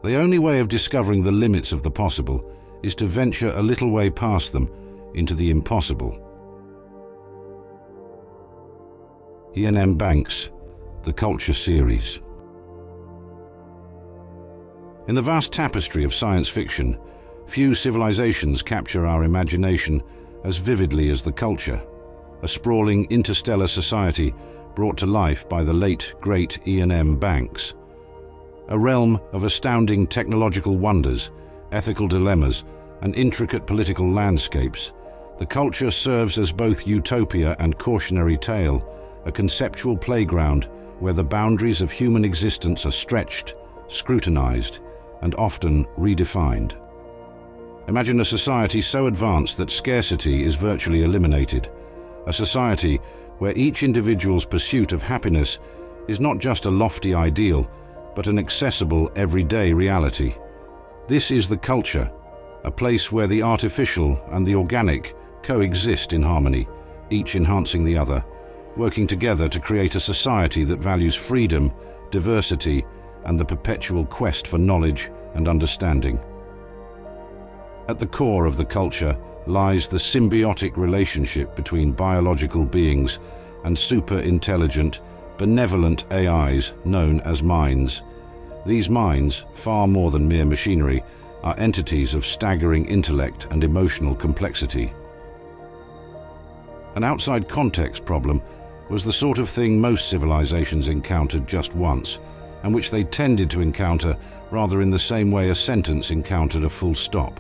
The only way of discovering the limits of the possible is to venture a little way past them into the impossible. Iain M. Banks, The Culture Series. In the vast tapestry of science fiction, few civilizations capture our imagination as vividly as the culture, a sprawling interstellar society brought to life by the late, great Iain M. Banks. A realm of astounding technological wonders, ethical dilemmas, and intricate political landscapes, the culture serves as both utopia and cautionary tale, a conceptual playground where the boundaries of human existence are stretched, scrutinized, and often redefined. Imagine a society so advanced that scarcity is virtually eliminated, a society where each individual's pursuit of happiness is not just a lofty ideal, but an accessible, everyday reality. This is the culture, a place where the artificial and the organic coexist in harmony, each enhancing the other, working together to create a society that values freedom, diversity, and the perpetual quest for knowledge and understanding. At the core of the culture lies the symbiotic relationship between biological beings and super-intelligent, benevolent AIs known as minds. These minds, far more than mere machinery, are entities of staggering intellect and emotional complexity. An outside context problem was the sort of thing most civilizations encountered just once, and which they tended to encounter rather in the same way a sentence encountered a full stop.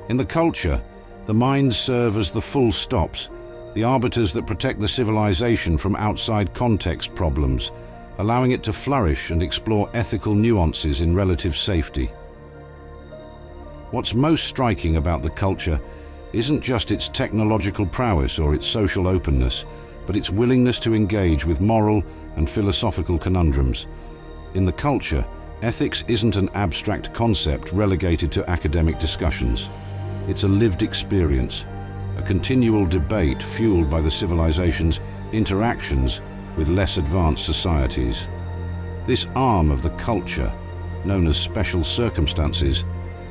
In the culture, the minds serve as the full stops, the arbiters that protect the civilization from outside context problems, allowing it to flourish and explore ethical nuances in relative safety. What's most striking about the culture isn't just its technological prowess or its social openness, but its willingness to engage with moral and philosophical conundrums. In the culture, ethics isn't an abstract concept relegated to academic discussions. It's a lived experience, a continual debate fueled by the civilization's interactions with less advanced societies. This arm of the culture, known as special circumstances,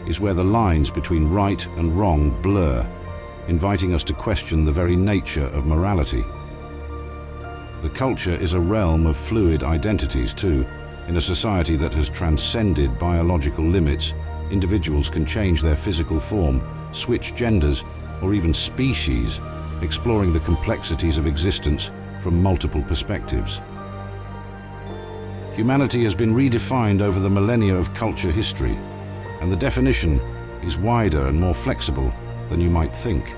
is where the lines between right and wrong blur, inviting us to question the very nature of morality. The culture is a realm of fluid identities too. In a society that has transcended biological limits, individuals can change their physical form, switch genders, or even species, exploring the complexities of existence from multiple perspectives. Humanity has been redefined over the millennia of culture history, and the definition is wider and more flexible than you might think.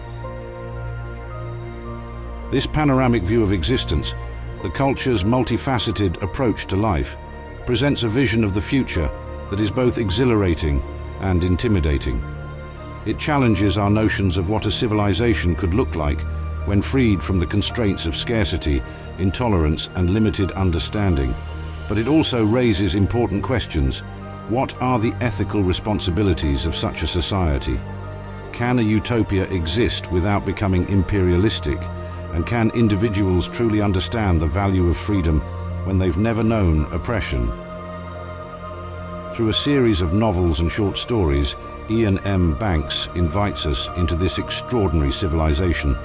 This panoramic view of existence, the culture's multifaceted approach to life, presents a vision of the future that is both exhilarating and intimidating. It challenges our notions of what a civilization could look like when freed from the constraints of scarcity, intolerance, and limited understanding. But it also raises important questions. What are the ethical responsibilities of such a society? Can a utopia exist without becoming imperialistic? And can individuals truly understand the value of freedom when they've never known oppression? Through a series of novels and short stories, Iain M. Banks invites us into this extraordinary civilization,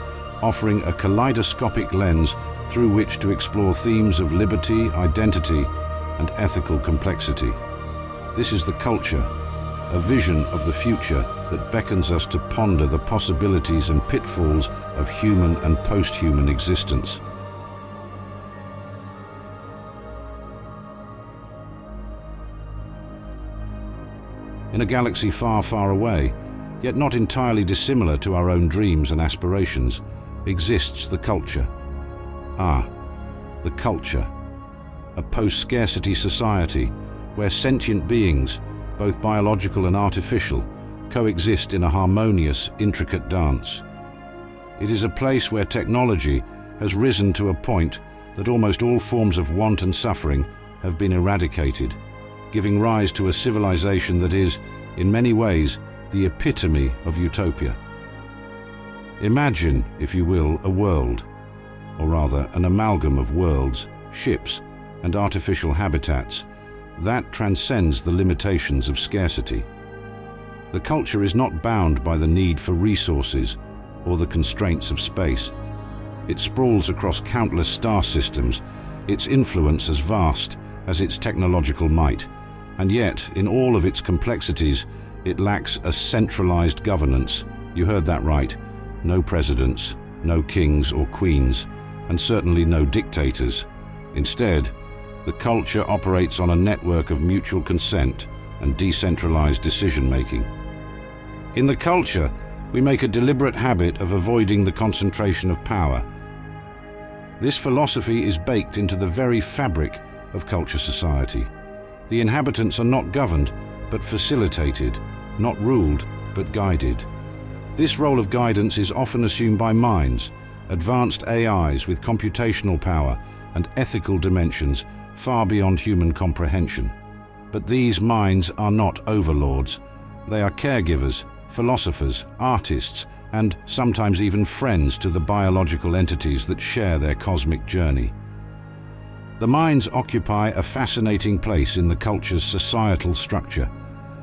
offering a kaleidoscopic lens through which to explore themes of liberty, identity, and ethical complexity. This is the culture, a vision of the future that beckons us to ponder the possibilities and pitfalls of human and post-human existence. In a galaxy far, far away, yet not entirely dissimilar to our own dreams and aspirations, exists the culture. The culture. A post-scarcity society where sentient beings, both biological and artificial, coexist in a harmonious, intricate dance. It is a place where technology has risen to a point that almost all forms of want and suffering have been eradicated, giving rise to a civilization that is, in many ways, the epitome of utopia. Imagine, if you will, a world, or rather an amalgam of worlds, ships, and artificial habitats, That transcends the limitations of scarcity. The culture is not bound by the need for resources or the constraints of space. It sprawls across countless star systems, its influence as vast as its technological might. And yet, in all of its complexities, it lacks a centralized governance. You heard that right. No presidents, no kings or queens, and certainly no dictators. Instead, the culture operates on a network of mutual consent and decentralized decision-making. In the culture, we make a deliberate habit of avoiding the concentration of power. This philosophy is baked into the very fabric of culture society. The inhabitants are not governed, but facilitated, not ruled, but guided. This role of guidance is often assumed by minds, advanced AIs with computational power and ethical dimensions far beyond human comprehension. But these minds are not overlords. They are caregivers, philosophers, artists, and sometimes even friends to the biological entities that share their cosmic journey. The minds occupy a fascinating place in the culture's societal structure.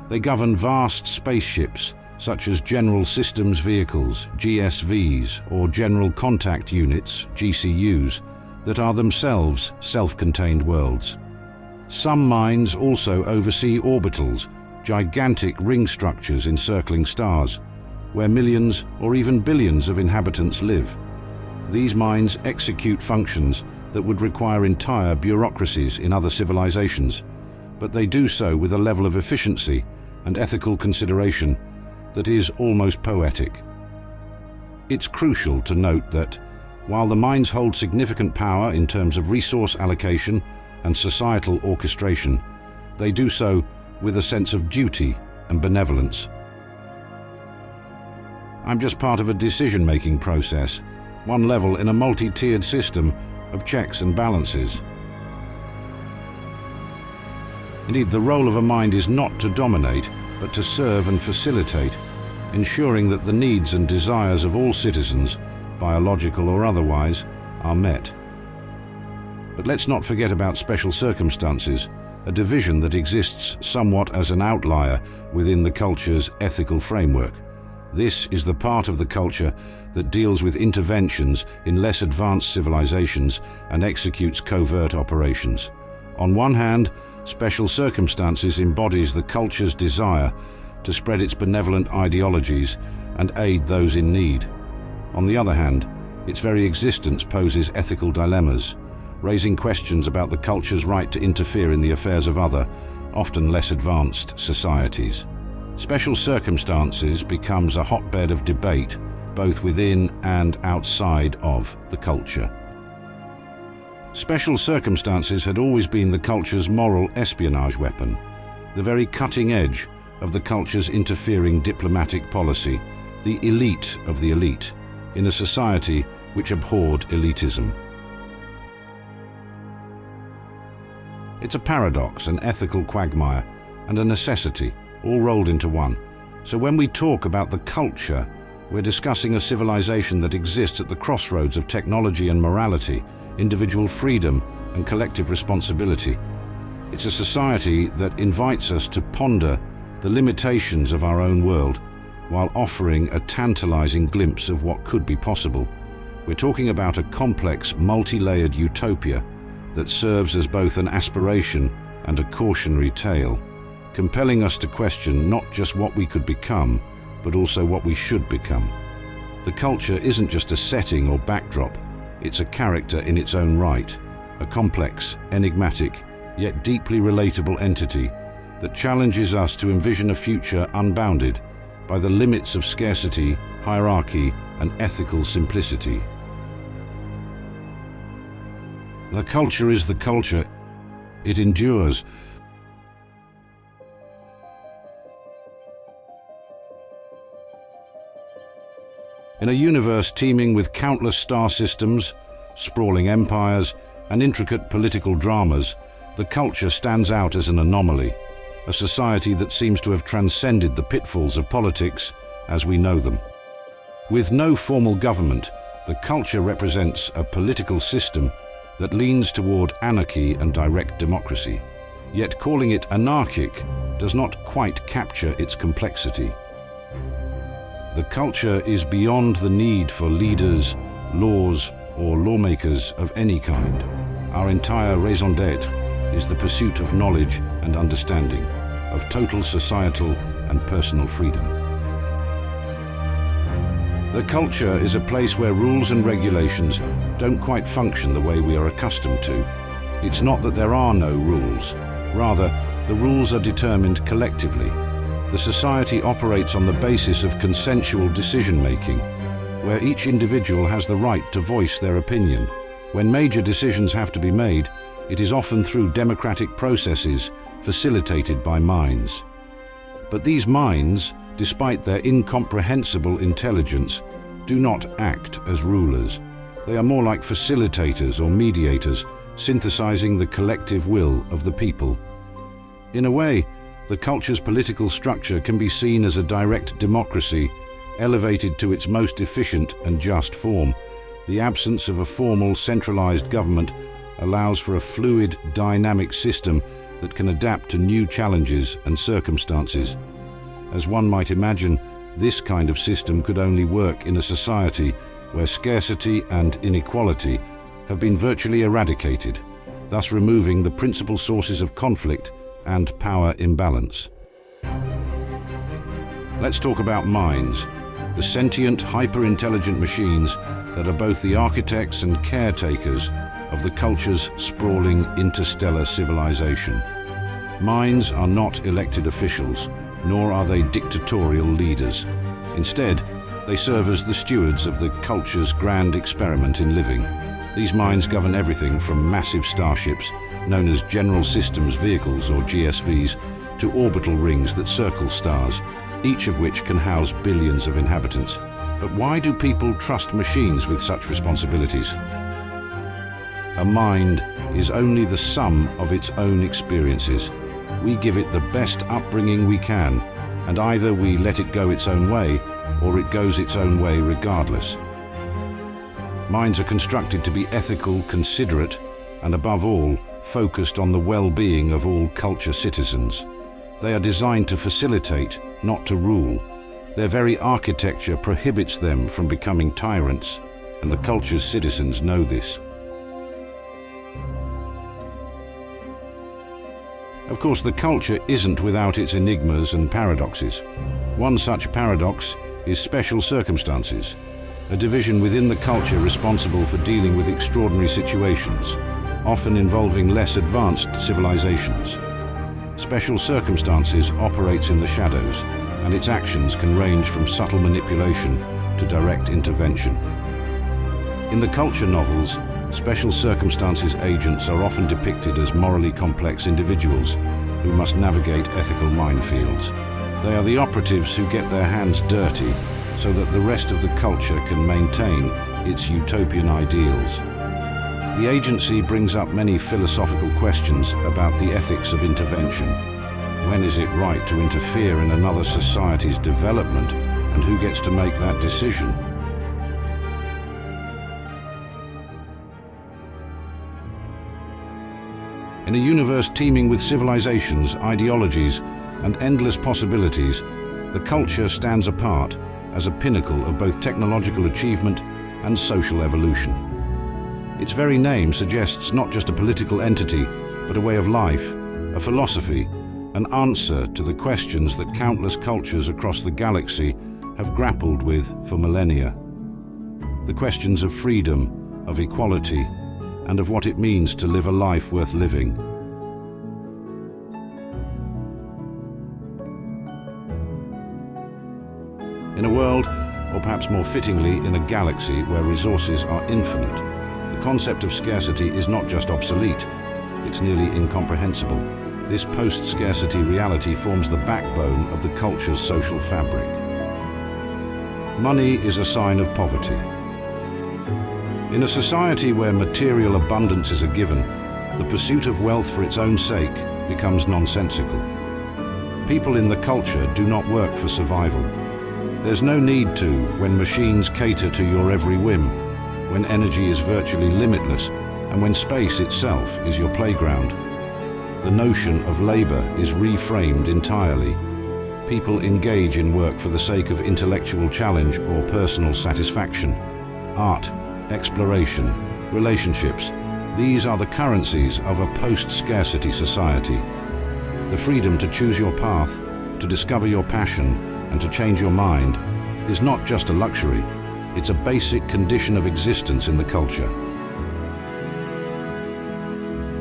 They govern vast spaceships, such as General Systems Vehicles, GSVs, or General Contact Units, GCUs, that are themselves self-contained worlds. Some minds also oversee orbitals, gigantic ring structures encircling stars, where millions or even billions of inhabitants live. These minds execute functions that would require entire bureaucracies in other civilizations, but they do so with a level of efficiency and ethical consideration that is almost poetic. It's crucial to note that, while the minds hold significant power in terms of resource allocation and societal orchestration, they do so with a sense of duty and benevolence. I'm just part of a decision-making process, one level in a multi-tiered system of checks and balances. Indeed, the role of a mind is not to dominate, but to serve and facilitate, ensuring that the needs and desires of all citizens, biological or otherwise, are met. But let's not forget about special circumstances, a division that exists somewhat as an outlier within the culture's ethical framework. This is the part of the culture that deals with interventions in less advanced civilizations and executes covert operations. On one hand, special circumstances embodies the culture's desire to spread its benevolent ideologies and aid those in need. On the other hand, its very existence poses ethical dilemmas, raising questions about the culture's right to interfere in the affairs of other, often less advanced societies. Special circumstances becomes a hotbed of debate, both within and outside of the culture. Special circumstances had always been the culture's moral espionage weapon, the very cutting edge of the culture's interfering diplomatic policy, the elite of the elite, in a society which abhorred elitism. It's a paradox, an ethical quagmire, and a necessity, all rolled into one. So when we talk about the culture, we're discussing a civilization that exists at the crossroads of technology and morality, individual freedom and collective responsibility. It's a society that invites us to ponder the limitations of our own world, while offering a tantalizing glimpse of what could be possible. We're talking about a complex, multi-layered utopia that serves as both an aspiration and a cautionary tale, compelling us to question not just what we could become, but also what we should become. The culture isn't just a setting or backdrop, it's a character in its own right, a complex, enigmatic, yet deeply relatable entity that challenges us to envision a future unbounded by the limits of scarcity, hierarchy, and ethical simplicity. The culture is the culture. It endures. In a universe teeming with countless star systems, sprawling empires, and intricate political dramas, the culture stands out as an anomaly, a society that seems to have transcended the pitfalls of politics as we know them. With no formal government, the culture represents a political system that leans toward anarchy and direct democracy. Yet calling it anarchic does not quite capture its complexity. The culture is beyond the need for leaders, laws, or lawmakers of any kind. Our entire raison d'être is the pursuit of knowledge and understanding, of total societal and personal freedom. The culture is a place where rules and regulations don't quite function the way we are accustomed to. It's not that there are no rules. Rather, the rules are determined collectively. The society operates on the basis of consensual decision-making, where each individual has the right to voice their opinion. When major decisions have to be made, it is often through democratic processes facilitated by minds. But these minds, despite their incomprehensible intelligence, do not act as rulers. They are more like facilitators or mediators, synthesizing the collective will of the people. In a way, the culture's political structure can be seen as a direct democracy, elevated to its most efficient and just form. The absence of a formal, centralized government allows for a fluid, dynamic system that can adapt to new challenges and circumstances. As one might imagine, this kind of system could only work in a society where scarcity and inequality have been virtually eradicated, thus removing the principal sources of conflict and power imbalance. Let's talk about minds, the sentient, hyper-intelligent machines that are both the architects and caretakers of the culture's sprawling interstellar civilization. Minds are not elected officials, nor are they dictatorial leaders. Instead, they serve as the stewards of the culture's grand experiment in living. These minds govern everything from massive starships, known as General Systems Vehicles or GSVs, to orbital rings that circle stars, each of which can house billions of inhabitants. But why do people trust machines with such responsibilities? A mind is only the sum of its own experiences. We give it the best upbringing we can, and either we let it go its own way, or it goes its own way regardless. Minds are constructed to be ethical, considerate, and above all, focused on the well-being of all culture citizens. They are designed to facilitate, not to rule. Their very architecture prohibits them from becoming tyrants, and the culture's citizens know this. Of course, the culture isn't without its enigmas and paradoxes. One such paradox is special circumstances, a division within the culture responsible for dealing with extraordinary situations, often involving less advanced civilizations. Special circumstances operates in the shadows, and its actions can range from subtle manipulation to direct intervention. In the culture novels, special circumstances agents are often depicted as morally complex individuals who must navigate ethical minefields. They are the operatives who get their hands dirty so that the rest of the culture can maintain its utopian ideals. The agency brings up many philosophical questions about the ethics of intervention. When is it right to interfere in another society's development, and who gets to make that decision? In a universe teeming with civilizations, ideologies, and endless possibilities, the culture stands apart as a pinnacle of both technological achievement and social evolution. Its very name suggests not just a political entity, but a way of life, a philosophy, an answer to the questions that countless cultures across the galaxy have grappled with for millennia. The questions of freedom, of equality, and of what it means to live a life worth living. In a world, or perhaps more fittingly in a galaxy where resources are infinite, the concept of scarcity is not just obsolete, it's nearly incomprehensible. This post-scarcity reality forms the backbone of the culture's social fabric. Money is a sign of poverty. In a society where material abundance is a given, the pursuit of wealth for its own sake becomes nonsensical. People in the culture do not work for survival. There's no need to when machines cater to your every whim, when energy is virtually limitless, and when space itself is your playground. the notion of labor is reframed entirely. People engage in work for the sake of intellectual challenge or personal satisfaction. Art, exploration, relationships, these are the currencies of a post-scarcity society. The freedom to choose your path, to discover your passion, and to change your mind is not just a luxury, it's a basic condition of existence in the culture.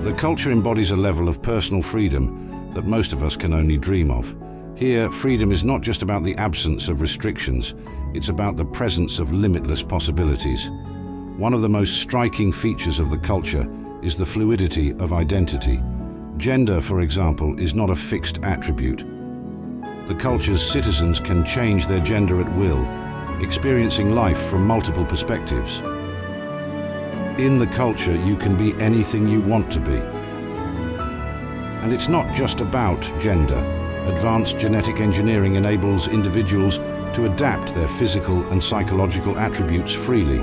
The culture embodies a level of personal freedom that most of us can only dream of. Here, freedom is not just about the absence of restrictions, it's about the presence of limitless possibilities. One of the most striking features of the culture is the fluidity of identity. Gender, for example, is not a fixed attribute. The culture's citizens can change their gender at will, experiencing life from multiple perspectives. In the culture, you can be anything you want to be. And it's not just about gender. Advanced genetic engineering enables individuals to adapt their physical and psychological attributes freely.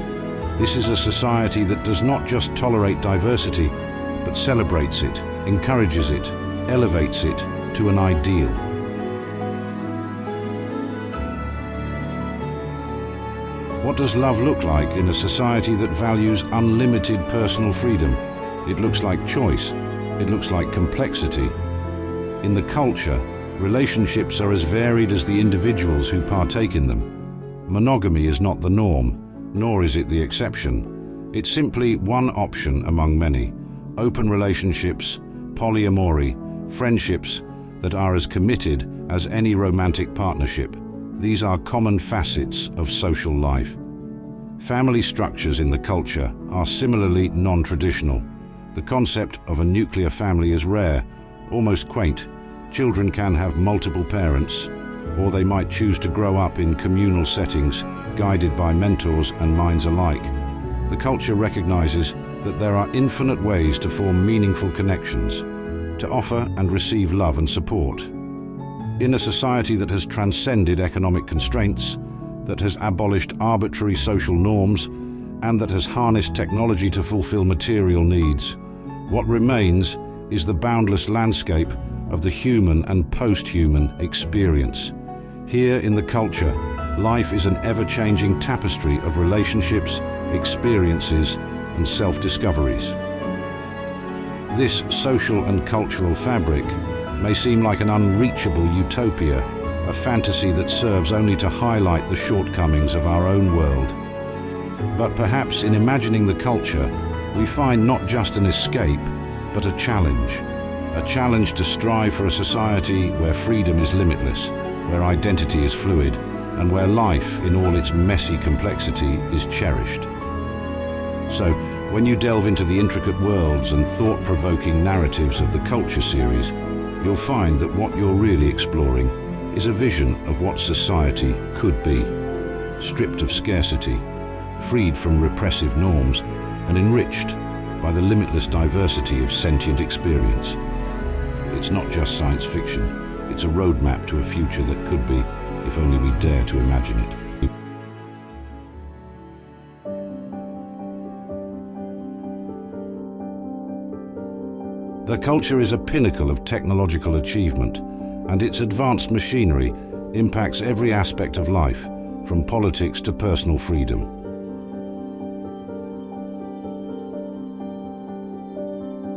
This is a society that does not just tolerate diversity, but celebrates it, encourages it, elevates it to an ideal. What does love look like in a society that values unlimited personal freedom? It looks like choice. It looks like complexity. In the culture, relationships are as varied as the individuals who partake in them. Monogamy is not the norm, nor is it the exception. It's simply one option among many. Open relationships, polyamory, friendships that are as committed as any romantic partnership. These are common facets of social life. Family structures in the culture are similarly non-traditional. The concept of a nuclear family is rare, almost quaint. Children can have multiple parents, or they might choose to grow up in communal settings, guided by mentors and minds alike. The culture recognizes that there are infinite ways to form meaningful connections, to offer and receive love and support. In a society that has transcended economic constraints, that has abolished arbitrary social norms, and that has harnessed technology to fulfill material needs, what remains is the boundless landscape of the human and post-human experience. Here in the culture, life is an ever-changing tapestry of relationships, experiences, and self-discoveries. This social and cultural fabric may seem like an unreachable utopia, a fantasy that serves only to highlight the shortcomings of our own world. But perhaps in imagining the culture, we find not just an escape, but a challenge to strive for a society where freedom is limitless, where identity is fluid, and where life, in all its messy complexity, is cherished. So, when you delve into the intricate worlds and thought-provoking narratives of the Culture series, you'll find that what you're really exploring is a vision of what society could be, stripped of scarcity, freed from repressive norms, and enriched by the limitless diversity of sentient experience. It's not just science fiction, it's a roadmap to a future that could be, if only we dare to imagine it. The culture is a pinnacle of technological achievement, and its advanced machinery impacts every aspect of life, from politics to personal freedom.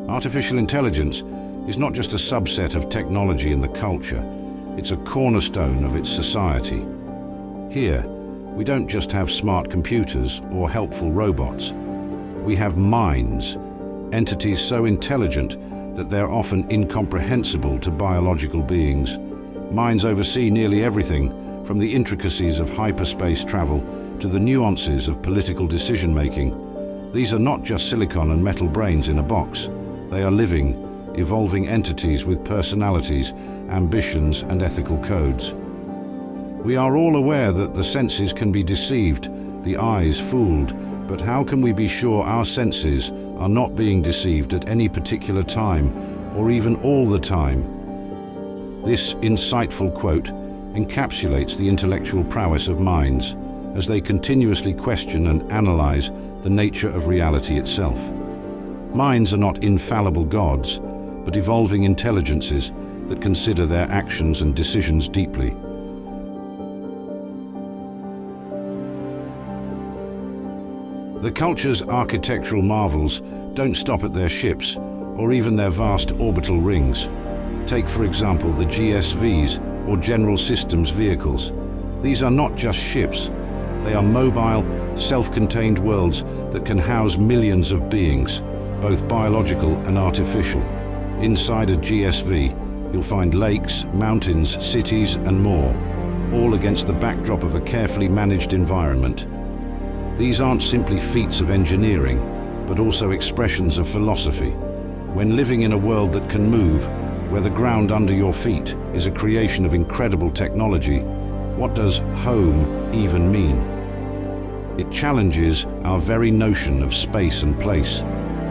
Artificial intelligence is not just a subset of technology in the culture, it's a cornerstone of its society. Here, we don't just have smart computers or helpful robots. We have minds, entities so intelligent that they're often incomprehensible to biological beings. Minds oversee nearly everything, from the intricacies of hyperspace travel to the nuances of political decision-making. These are not just silicon and metal brains in a box. They are living, evolving entities with personalities, ambitions, and ethical codes. We are all aware that the senses can be deceived, the eyes fooled, but how can we be sure our senses are not being deceived at any particular time, or even all the time? This insightful quote encapsulates the intellectual prowess of minds as they continuously question and analyze the nature of reality itself. Minds are not infallible gods, but evolving intelligences that consider their actions and decisions deeply. The culture's architectural marvels don't stop at their ships or even their vast orbital rings. Take, for example, the GSVs, or General Systems vehicles. These are not just ships. They are mobile, self-contained worlds that can house millions of beings, both biological and artificial. Inside a GSV, you'll find lakes, mountains, cities, and more, all against the backdrop of a carefully managed environment. These aren't simply feats of engineering, but also expressions of philosophy. When living in a world that can move, where the ground under your feet is a creation of incredible technology, what does home even mean? It challenges our very notion of space and place,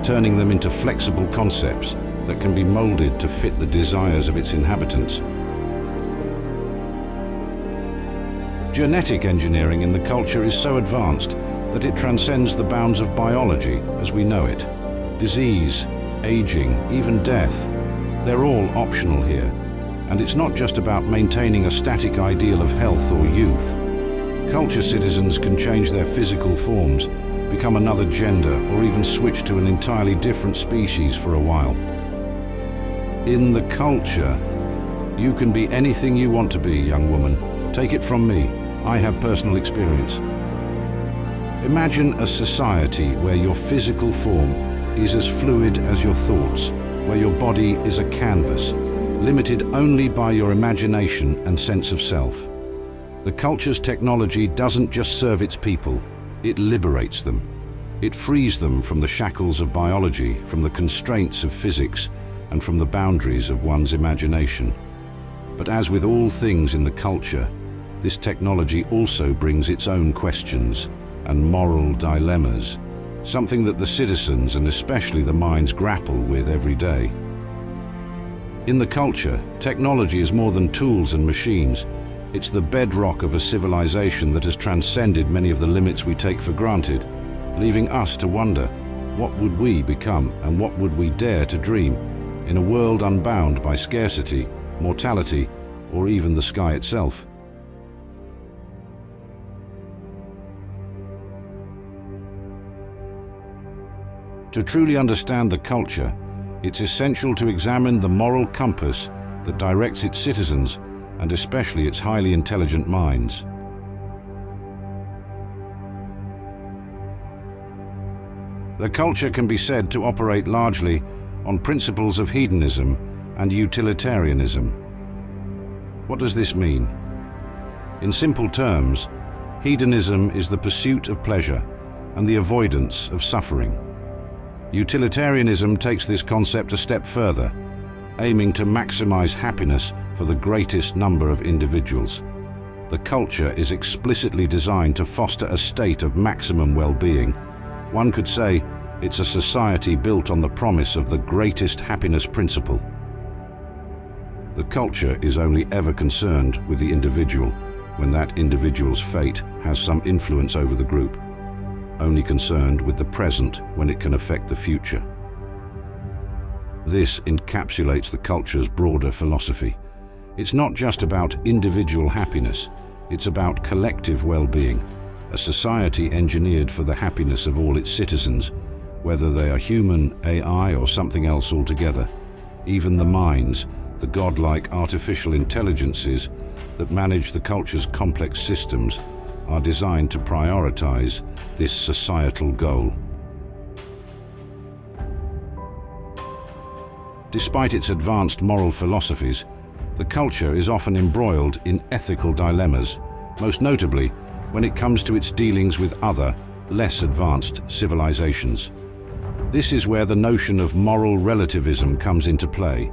turning them into flexible concepts that can be molded to fit the desires of its inhabitants. Genetic engineering in the culture is so advanced that it transcends the bounds of biology as we know it. Disease, aging, even death, they're all optional here. And it's not just about maintaining a static ideal of health or youth. Culture citizens can change their physical forms, become another gender, or even switch to an entirely different species for a while. In the culture, you can be anything you want to be, young woman. Take it from me, I have personal experience. Imagine a society where your physical form is as fluid as your thoughts, where your body is a canvas, limited only by your imagination and sense of self. The culture's technology doesn't just serve its people, it liberates them. It frees them from the shackles of biology, from the constraints of physics, and from the boundaries of one's imagination. But as with all things in the culture, this technology also brings its own questions and moral dilemmas, something that the citizens and especially the minds grapple with every day. In the culture, technology is more than tools and machines. It's the bedrock of a civilization that has transcended many of the limits we take for granted, leaving us to wonder, what would we become and what would we dare to dream in a world unbound by scarcity, mortality, or even the sky itself? To truly understand the culture, it's essential to examine the moral compass that directs its citizens and especially its highly intelligent minds. The culture can be said to operate largely on principles of hedonism and utilitarianism. What does this mean? In simple terms, hedonism is the pursuit of pleasure and the avoidance of suffering. Utilitarianism takes this concept a step further, aiming to maximize happiness for the greatest number of individuals. The culture is explicitly designed to foster a state of maximum well-being. One could say it's a society built on the promise of the greatest happiness principle. The culture is only ever concerned with the individual when that individual's fate has some influence over the group, only concerned with the present when it can affect the future. This encapsulates the culture's broader philosophy. It's not just about individual happiness, it's about collective well-being, a society engineered for the happiness of all its citizens, whether they are human, AI, or something else altogether. Even the minds, the godlike artificial intelligences that manage the culture's complex systems, are designed to prioritize this societal goal. Despite its advanced moral philosophies, the culture is often embroiled in ethical dilemmas, most notably when it comes to its dealings with other, less advanced civilizations. This is where the notion of moral relativism comes into play.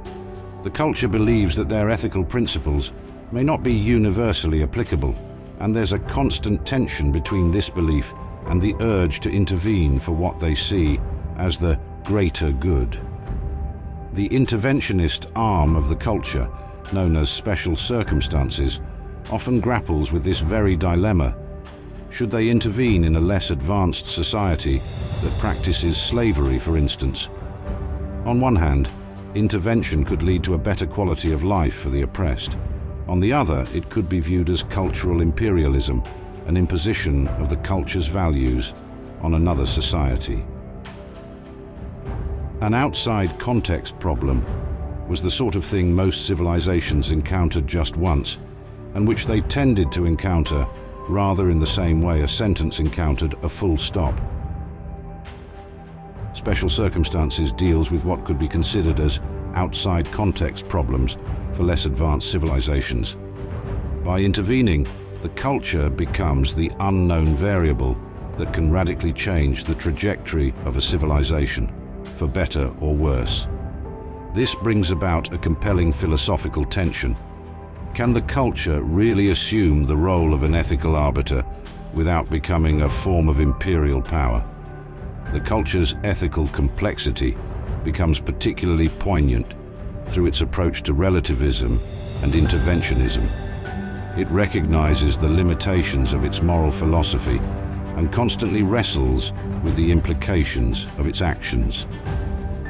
The culture believes that their ethical principles may not be universally applicable, and there's a constant tension between this belief and the urge to intervene for what they see as the greater good. The interventionist arm of the culture, known as special circumstances, often grapples with this very dilemma. Should they intervene in a less advanced society that practices slavery, for instance? On one hand, intervention could lead to a better quality of life for the oppressed. On the other, it could be viewed as cultural imperialism, an imposition of the culture's values on another society. An outside context problem was the sort of thing most civilizations encountered just once, and which they tended to encounter rather in the same way a sentence encountered a full stop. Special circumstances deals with what could be considered as outside context problems for less advanced civilizations. By intervening, the culture becomes the unknown variable that can radically change the trajectory of a civilization, for better or worse. This brings about a compelling philosophical tension. Can the culture really assume the role of an ethical arbiter without becoming a form of imperial power? The culture's ethical complexity becomes particularly poignant through its approach to relativism and interventionism. It recognizes the limitations of its moral philosophy and constantly wrestles with the implications of its actions.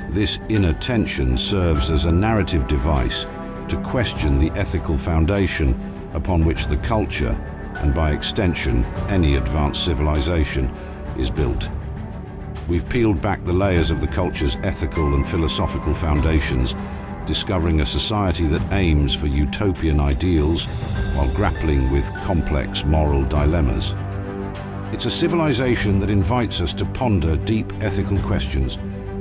This inner tension serves as a narrative device to question the ethical foundation upon which the culture, and by extension, any advanced civilization, is built. We've peeled back the layers of the culture's ethical and philosophical foundations, discovering a society that aims for utopian ideals while grappling with complex moral dilemmas. It's a civilization that invites us to ponder deep ethical questions,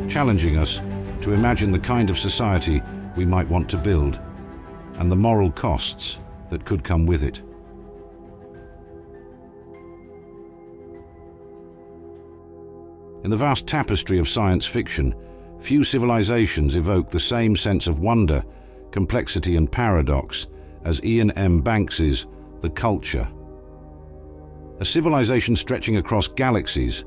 challenging us to imagine the kind of society we might want to build and the moral costs that could come with it. In the vast tapestry of science fiction, few civilizations evoke the same sense of wonder, complexity and paradox as Iain M. Banks's The Culture. A civilization stretching across galaxies,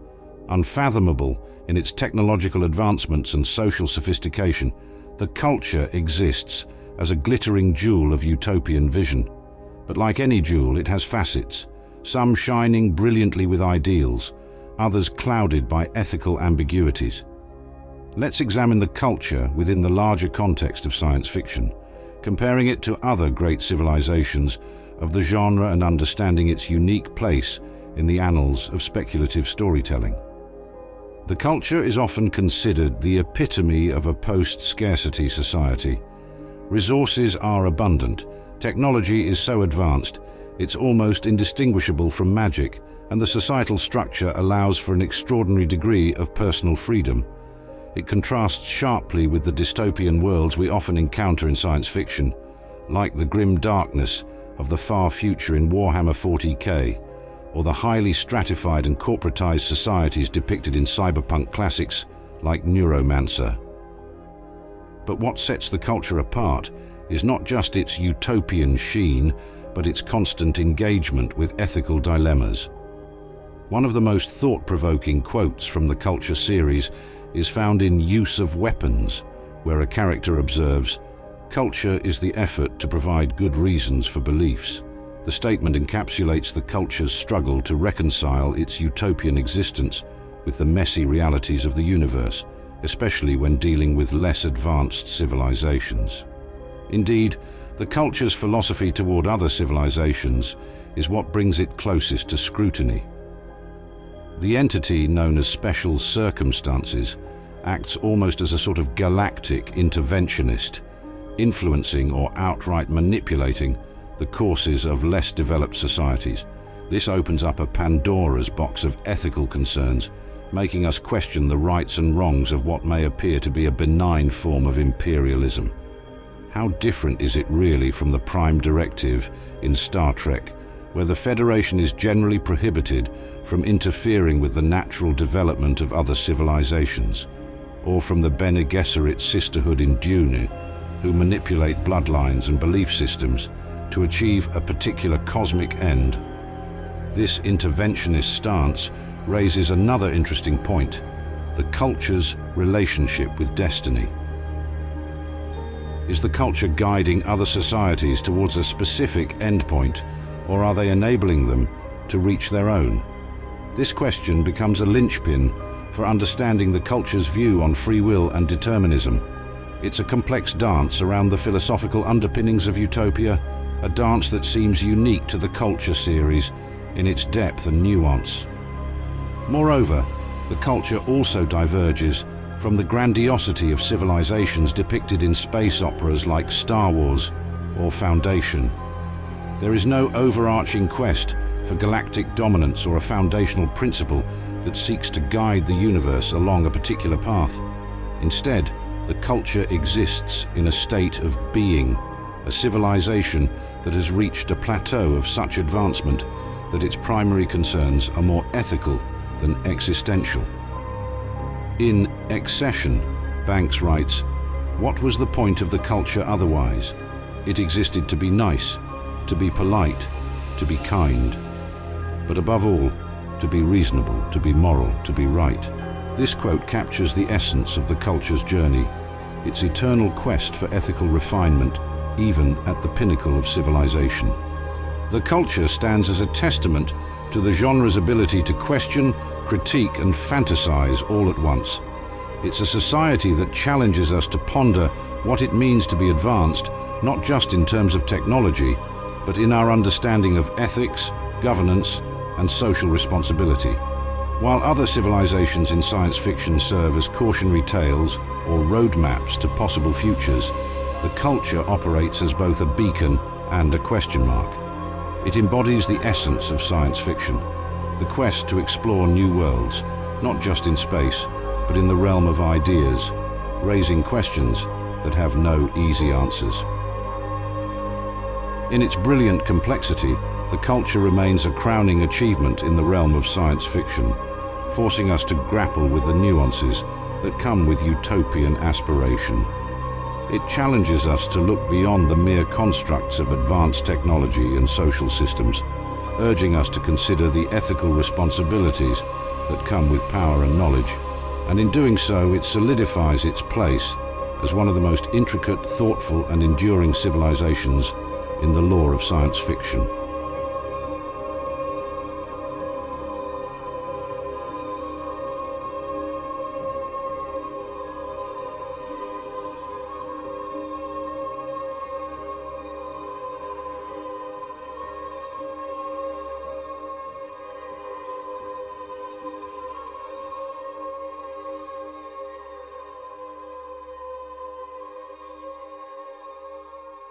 unfathomable in its technological advancements and social sophistication, the culture exists as a glittering jewel of utopian vision. But like any jewel, it has facets, some shining brilliantly with ideals, others clouded by ethical ambiguities. Let's examine the culture within the larger context of science fiction, comparing it to other great civilizations of the genre and understanding its unique place in the annals of speculative storytelling. The culture is often considered the epitome of a post-scarcity society. Resources are abundant, technology is so advanced, it's almost indistinguishable from magic, and the societal structure allows for an extraordinary degree of personal freedom. It contrasts sharply with the dystopian worlds we often encounter in science fiction, like the grim darkness of the far future in Warhammer 40K, or the highly stratified and corporatized societies depicted in cyberpunk classics like Neuromancer. But what sets the culture apart is not just its utopian sheen, but its constant engagement with ethical dilemmas. One of the most thought-provoking quotes from the Culture series is found in Use of Weapons, where a character observes, "Culture is the effort to provide good reasons for beliefs." The statement encapsulates the culture's struggle to reconcile its utopian existence with the messy realities of the universe, especially when dealing with less advanced civilizations. Indeed, the culture's philosophy toward other civilizations is what brings it closest to scrutiny. The entity known as special circumstances acts almost as a sort of galactic interventionist, influencing or outright manipulating the courses of less developed societies. This opens up a Pandora's box of ethical concerns, making us question the rights and wrongs of what may appear to be a benign form of imperialism. How different is it really from the Prime Directive in Star Trek, where the Federation is generally prohibited from interfering with the natural development of other civilizations, or from the Bene Gesserit sisterhood in Dune, who manipulate bloodlines and belief systems to achieve a particular cosmic end. This interventionist stance raises another interesting point: the culture's relationship with destiny. Is the culture guiding other societies towards a specific endpoint, or are they enabling them to reach their own? This question becomes a linchpin for understanding the culture's view on free will and determinism. It's a complex dance around the philosophical underpinnings of utopia, a dance that seems unique to the Culture series in its depth and nuance. Moreover, the Culture also diverges from the grandiosity of civilizations depicted in space operas like Star Wars or Foundation. There is no overarching quest for galactic dominance or a foundational principle that seeks to guide the universe along a particular path. Instead, the Culture exists in a state of being, a civilization that has reached a plateau of such advancement that its primary concerns are more ethical than existential. In Accession, Banks writes, "What was the point of the Culture otherwise? It existed to be nice, to be polite, to be kind, but above all, to be reasonable, to be moral, to be right." This quote captures the essence of the Culture's journey, its eternal quest for ethical refinement, even at the pinnacle of civilization. The Culture stands as a testament to the genre's ability to question, critique, and fantasize all at once. It's a society that challenges us to ponder what it means to be advanced, not just in terms of technology, but in our understanding of ethics, governance, and social responsibility. While other civilizations in science fiction serve as cautionary tales or roadmaps to possible futures, the Culture operates as both a beacon and a question mark. It embodies the essence of science fiction, the quest to explore new worlds, not just in space, but in the realm of ideas, raising questions that have no easy answers. In its brilliant complexity, the Culture remains a crowning achievement in the realm of science fiction, forcing us to grapple with the nuances that come with utopian aspiration. It challenges us to look beyond the mere constructs of advanced technology and social systems, urging us to consider the ethical responsibilities that come with power and knowledge. And in doing so, it solidifies its place as one of the most intricate, thoughtful, and enduring civilizations in the lore of science fiction.